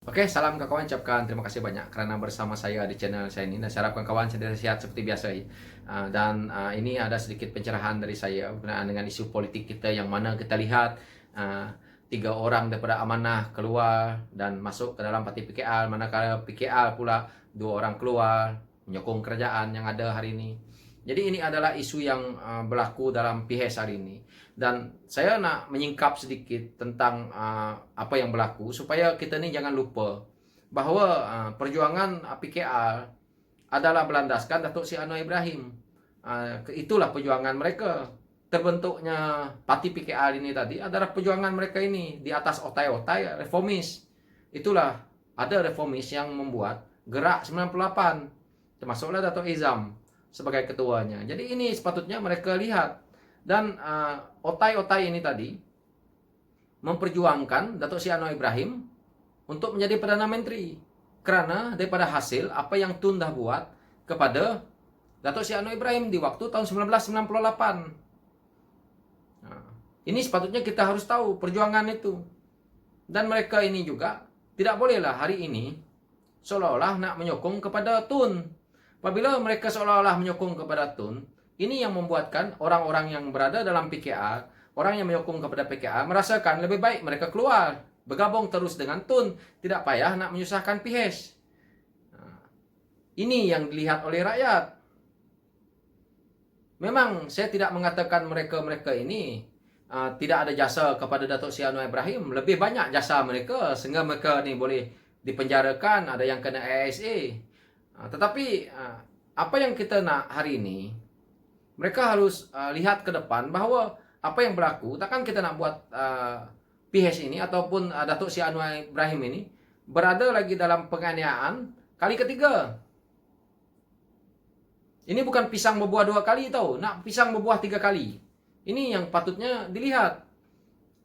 Oke, salam kawan, ucapkan terima kasih banyak karena bersama saya di channel saya ini. Dan saya harapkan kawan sentiasa sehat seperti biasa ya. Ini ada sedikit pencerahan dari saya berkenaan dengan isu politik kita, yang mana kita lihat uh, 3 orang daripada Amanah keluar dan masuk ke dalam parti PKR, manakala PKR pula 2 orang keluar menyokong kerajaan yang ada hari ini. Jadi ini adalah isu yang berlaku dalam PHS hari ini. Dan saya nak menyingkap sedikit tentang apa yang berlaku supaya kita ni jangan lupa bahawa perjuangan PKR adalah berlandaskan Datuk Seri Anwar Ibrahim. Itulah perjuangan mereka. Terbentuknya parti PKR ini tadi adalah perjuangan mereka ini di atas otai-otai reformis. Itulah ada reformis yang membuat Gerak 98, termasuklah Datuk Izam sebagai ketuanya. Jadi ini sepatutnya mereka lihat. Dan otai-otai ini tadi memperjuangkan Datuk Seri Anwar Ibrahim untuk menjadi Perdana Menteri. Kerana daripada hasil apa yang Tun dah buat kepada Datuk Seri Anwar Ibrahim di waktu tahun 1998. Ini sepatutnya kita harus tahu perjuangan itu. Dan mereka ini juga tidak bolehlah hari ini seolah-olah nak menyokong kepada Tun. Apabila mereka seolah-olah menyokong kepada Tun, ini yang membuatkan orang-orang yang berada dalam PKR, orang yang menyokong kepada PKR, merasakan lebih baik mereka keluar, bergabung terus dengan Tun, tidak payah nak menyusahkan PHS. Ini yang dilihat oleh rakyat. Memang saya tidak mengatakan mereka-mereka ini tidak ada jasa kepada Datuk Seri Anwar Ibrahim. Lebih banyak jasa mereka sehingga mereka ni boleh dipenjarakan, ada yang kena AISA. Tetapi apa yang kita nak hari ini, mereka harus lihat ke depan bahawa apa yang berlaku, takkan kita nak buat PH ini ataupun Datuk Seri Anwar Ibrahim ini berada lagi dalam penganiayaan kali ketiga. Ini bukan pisang berbuah 2 kali tau, nak pisang berbuah 3 kali. Ini yang patutnya dilihat.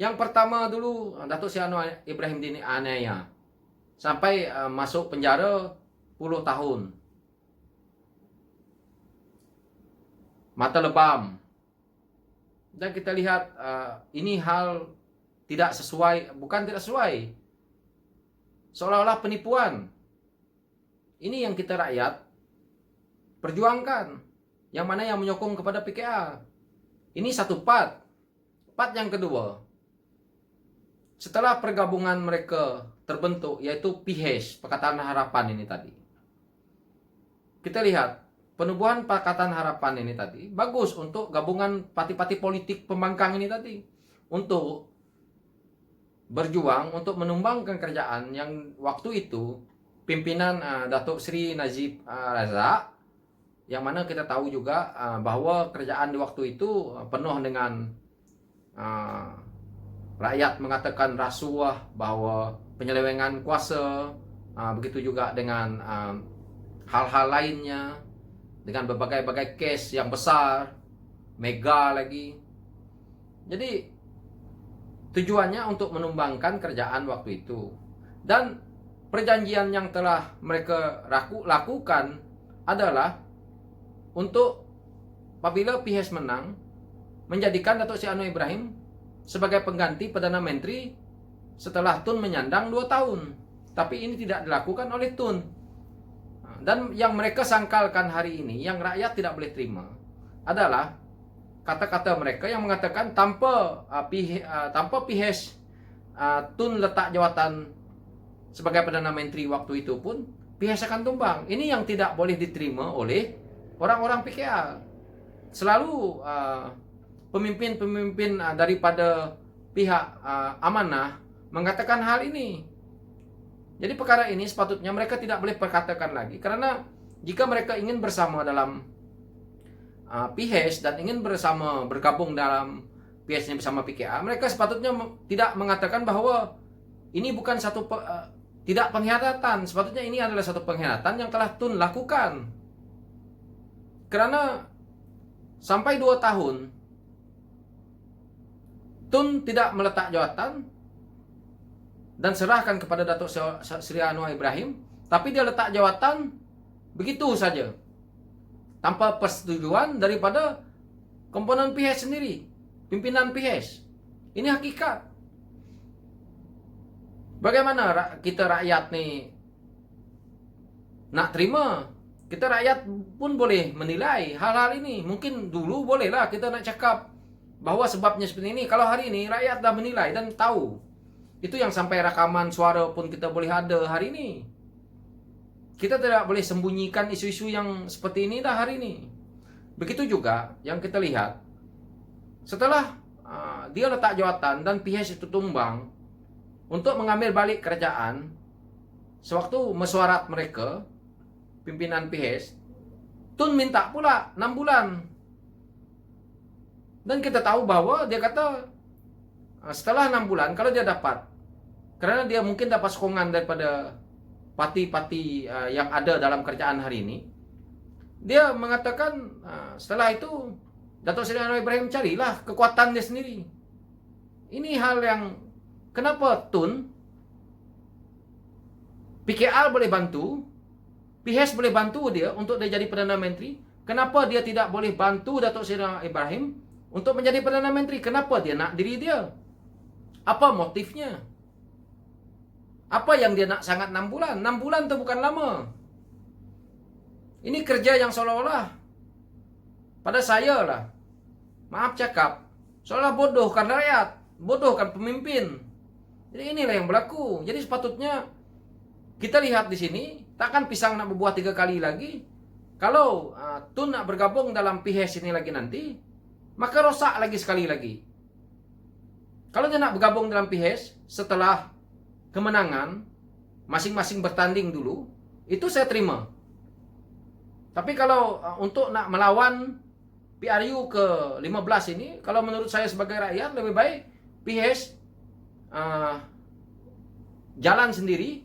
Yang pertama dulu, Datuk Seri Anwar Ibrahim dianiaya sampai masuk penjara 10 tahun. Mata lebam. Dan kita lihat ini hal tidak sesuai, bukan tidak sesuai, seolah-olah penipuan. Ini yang kita rakyat perjuangkan, yang mana yang menyokong kepada PKR. Ini satu part. Part yang kedua, setelah pergabungan mereka terbentuk, yaitu PH, Pakatan Harapan ini tadi, kita lihat penubuhan Pakatan Harapan ini tadi bagus untuk gabungan parti-parti politik pembangkang ini tadi, untuk berjuang untuk menumbangkan kerajaan yang waktu itu pimpinan Datuk Seri Najib Razak, yang mana kita tahu juga bahawa kerajaan di waktu itu penuh dengan rakyat mengatakan rasuah, bahawa penyelewengan kuasa, begitu juga dengan hal-hal lainnya, dengan berbagai-bagai kes yang besar, mega lagi. Jadi tujuannya untuk menumbangkan kerajaan waktu itu. Dan perjanjian yang telah mereka lakukan adalah untuk apabila PHS menang, menjadikan Datuk Seri Anwar Ibrahim sebagai pengganti Perdana Menteri setelah Tun menyandang 2 tahun. Tapi ini tidak dilakukan oleh Tun. Dan yang mereka sangkalkan hari ini, yang rakyat tidak boleh terima, adalah kata-kata mereka yang mengatakan tanpa PH Tun letak jawatan sebagai Perdana Menteri waktu itu pun, PH akan tumbang. Ini yang tidak boleh diterima oleh orang-orang PKR. Selalu pemimpin-pemimpin daripada pihak Amanah mengatakan hal ini. Jadi perkara ini sepatutnya mereka tidak boleh perkatakan lagi, kerana jika mereka ingin bersama dalam PH dan ingin bersama bergabung dalam PH ini bersama PKR, mereka sepatutnya tidak mengatakan bahawa ini bukan satu tidak pengkhianatan. Sepatutnya ini adalah satu pengkhianatan yang telah Tun lakukan. Kerana sampai 2 tahun Tun tidak meletak jawatan dan serahkan kepada Datuk Seri Anwar Ibrahim, tapi dia letak jawatan begitu saja, tanpa persetujuan daripada komponen PH sendiri, pimpinan PH. Ini hakikat. Bagaimana kita rakyat nih nak terima? Kita rakyat pun boleh menilai hal-hal ini. Mungkin dulu bolehlah kita nak cakap bahwa sebabnya seperti ini. Kalau hari ini rakyat dah menilai dan tahu. Itu yang sampai rekaman suara pun kita boleh ada hari ini. Kita tidak boleh sembunyikan isu-isu yang seperti ini dah hari ini. Begitu juga yang kita lihat. Setelah dia letak jawatan dan PH itu tumbang untuk mengambil balik kerajaan, sewaktu mesyuarat mereka, pimpinan PH, Tun minta pula 6 bulan. Dan kita tahu bahwa dia kata setelah 6 bulan kalau dia dapat, karena dia mungkin dapat sokongan daripada parti-parti yang ada dalam kerajaan hari ini, dia mengatakan setelah itu Datuk Seri Anwar Ibrahim carilah kekuatan dia sendiri. Ini hal yang kenapa Tun PKR boleh bantu, PH boleh bantu dia untuk dia jadi Perdana Menteri. Kenapa dia tidak boleh bantu Datuk Seri Anwar Ibrahim untuk menjadi Perdana Menteri? Kenapa dia nak diri dia? Apa motifnya? Apa yang dia nak sangat 6 bulan? 6 bulan itu bukan lama. Ini kerja yang seolah-olah pada saya lah, maaf cakap, seolah bodohkan rakyat, bodohkan pemimpin. Jadi inilah yang berlaku. Jadi sepatutnya kita lihat di sini, takkan pisang nak berbuah 3 kali lagi. Kalau Tun nak bergabung dalam PH ini lagi nanti, maka rosak lagi sekali lagi. Kalau dia nak bergabung dalam PH setelah kemenangan, masing-masing bertanding dulu, itu saya terima. Tapi kalau untuk nak melawan PRU ke-15 ini, kalau menurut saya sebagai rakyat, lebih baik PH jalan sendiri.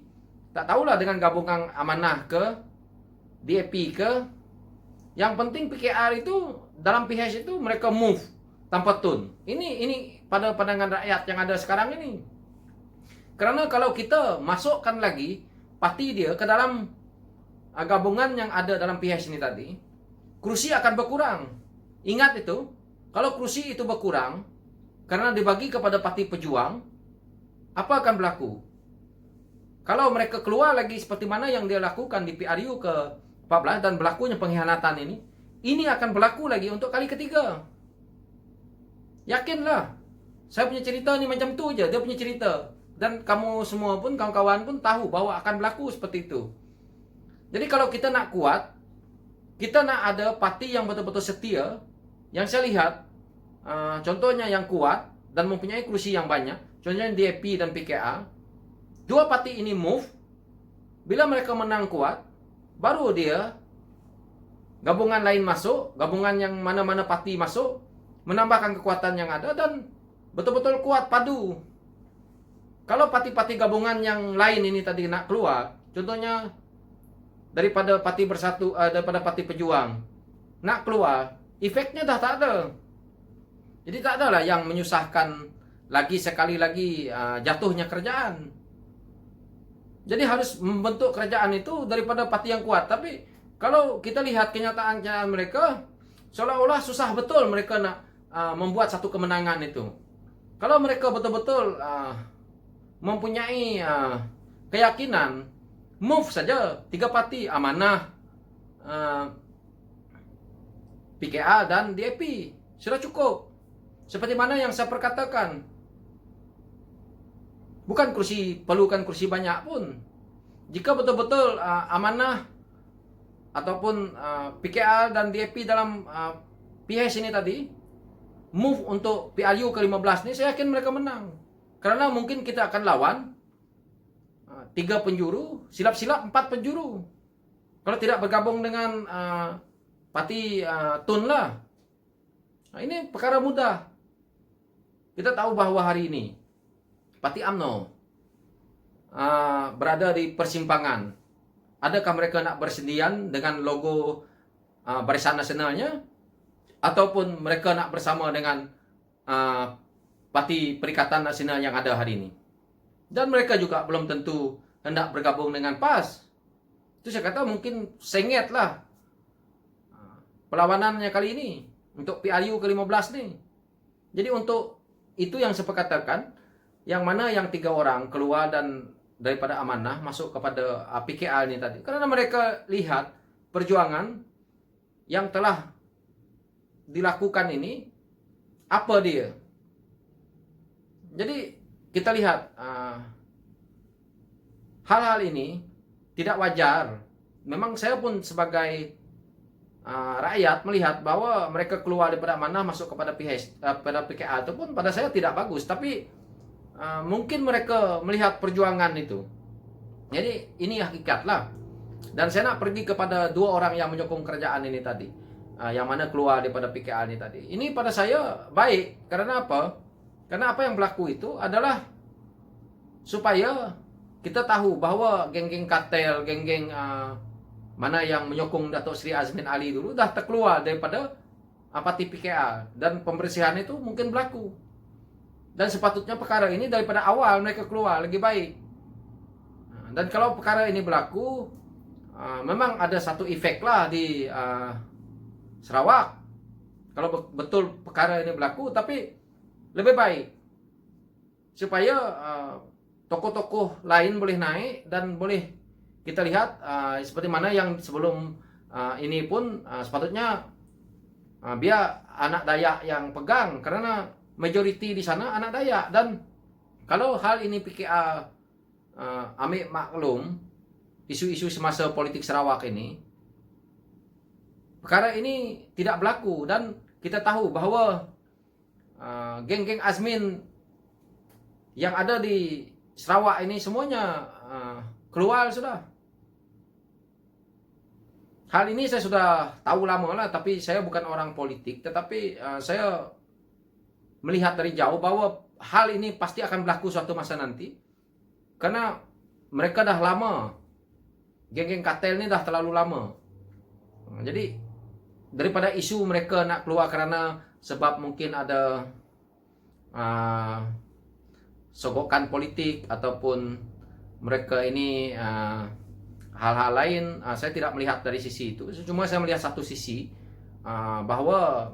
Tak tahulah dengan gabungan amanah ke DAP ke. Yang penting PKR itu dalam PH itu mereka move tanpa Tun. Ini pada pandangan rakyat yang ada sekarang ini. Karena kalau kita masukkan lagi parti dia ke dalam gabungan yang ada dalam PH ini tadi, kursi akan berkurang. Ingat itu, kalau kursi itu berkurang karena dibagi kepada parti pejuang, apa akan berlaku? Kalau mereka keluar lagi seperti mana yang dia lakukan di PRU ke-14 dan berlakunya pengkhianatan ini akan berlaku lagi untuk kali ketiga. Yakinlah. Saya punya cerita ni macam tu je, dia punya cerita. Dan kamu semua pun, kawan-kawan pun tahu bahwa akan berlaku seperti itu. Jadi kalau kita nak kuat, kita nak ada parti yang betul-betul setia. Yang saya lihat, contohnya yang kuat dan mempunyai kursi yang banyak, contohnya DAP dan PKR. Dua parti ini move, bila mereka menang kuat, baru dia gabungan lain masuk, gabungan yang mana-mana parti masuk, menambahkan kekuatan yang ada dan betul-betul kuat padu. Kalau parti-parti gabungan yang lain ini tadi nak keluar, contohnya daripada parti bersatu, daripada parti pejuang nak keluar, efeknya dah tak ada. Jadi tak adalah yang menyusahkan lagi sekali lagi jatuhnya kerajaan. Jadi harus membentuk kerajaan itu daripada parti yang kuat. Tapi kalau kita lihat kenyataan mereka, seolah-olah susah betul mereka nak membuat satu kemenangan itu. Kalau mereka betul-betul mempunyai keyakinan, move saja 3 parti, Amanah, PKR dan DAP, sudah cukup. Seperti mana yang saya perkatakan, bukan perlukan kursi banyak pun. Jika betul-betul Amanah ataupun PKR dan DAP dalam PH ini tadi move untuk PRU ke-15 ini, saya yakin mereka menang. Karena mungkin kita akan lawan 3 penjuru, silap-silap 4 penjuru. Kalau tidak bergabung dengan parti Tun lah. Nah, ini perkara mudah. Kita tahu bahwa hari ini parti UMNO berada di persimpangan. Adakah mereka nak bersendian dengan logo Barisan Nasionalnya, ataupun mereka nak bersama dengan Parti Perikatan Nasional yang ada hari ini. Dan mereka juga belum tentu hendak bergabung dengan PAS. Itu saya kata mungkin sengit lah perlawanannya kali ini untuk PRU ke-15 nih. Jadi untuk itu yang saya katakan, yang mana yang 3 orang keluar dan daripada amanah masuk kepada PKA ini tadi, karena mereka lihat perjuangan yang telah dilakukan ini apa dia. Jadi kita lihat hal-hal ini tidak wajar. Memang saya pun sebagai rakyat melihat bahwa mereka keluar daripada amanah masuk kepada PKA itu pun pada saya tidak bagus. Tapi mungkin mereka melihat perjuangan itu. Jadi ini hakikat lah. Dan saya nak pergi kepada 2 orang yang menyokong kerajaan ini tadi, yang mana keluar daripada PKA ini tadi. Ini pada saya baik. Karena apa? Karena apa yang berlaku itu adalah supaya kita tahu bahwa geng-geng kartel, geng-geng mana yang menyokong Datuk Seri Azmin Ali dulu dah terkeluar daripada parti PKA, dan pembersihan itu mungkin berlaku. Dan sepatutnya perkara ini daripada awal mereka keluar lebih baik. Dan kalau perkara ini berlaku, memang ada satu efek lah di Sarawak. Kalau betul perkara ini berlaku, tapi lebih baik supaya tokoh-tokoh lain boleh naik dan boleh kita lihat seperti mana yang sebelum ini pun sepatutnya biar anak Dayak yang pegang, karena majoriti di sana anak Dayak. Dan kalau hal ini PKA ambil maklum isu-isu semasa politik Sarawak ini, perkara ini tidak berlaku. Dan kita tahu bahwa geng-geng Azmin yang ada di Sarawak ini semuanya keluar sudah. Hal ini saya sudah tahu lama lah, tapi saya bukan orang politik, tetapi saya melihat dari jauh bahwa hal ini pasti akan berlaku suatu masa nanti, karena mereka dah lama, geng-geng kartel ini dah terlalu lama. Jadi daripada isu mereka nak keluar kerana sebab mungkin ada sogokan politik ataupun mereka ini hal-hal lain, saya tidak melihat dari sisi itu. Cuma saya melihat satu sisi, bahwa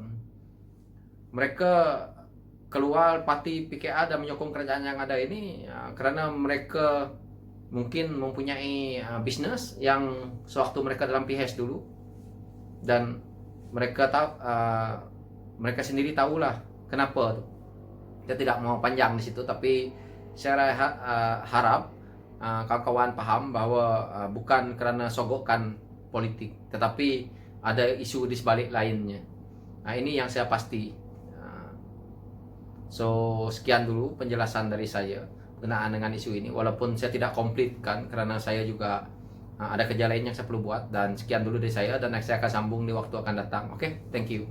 mereka keluar parti PKA dan menyokong kerajaan yang ada ini kerana mereka mungkin mempunyai bisnes yang sewaktu mereka dalam PHS dulu, dan mereka tahu, mereka sendiri tahulah kenapa tu. Saya tidak mau panjang di situ, tapi saya harap kawan-kawan paham bahwa bukan kerana sogokan politik, tetapi ada isu di sebalik lainnya. Ini yang saya pasti. So sekian dulu penjelasan dari saya berkenaan dengan isu ini, walaupun saya tidak komplitkan kerana saya juga ada kerja lain yang saya perlu buat. Dan sekian dulu dari saya, dan saya akan sambung di waktu akan datang. Oke, thank you.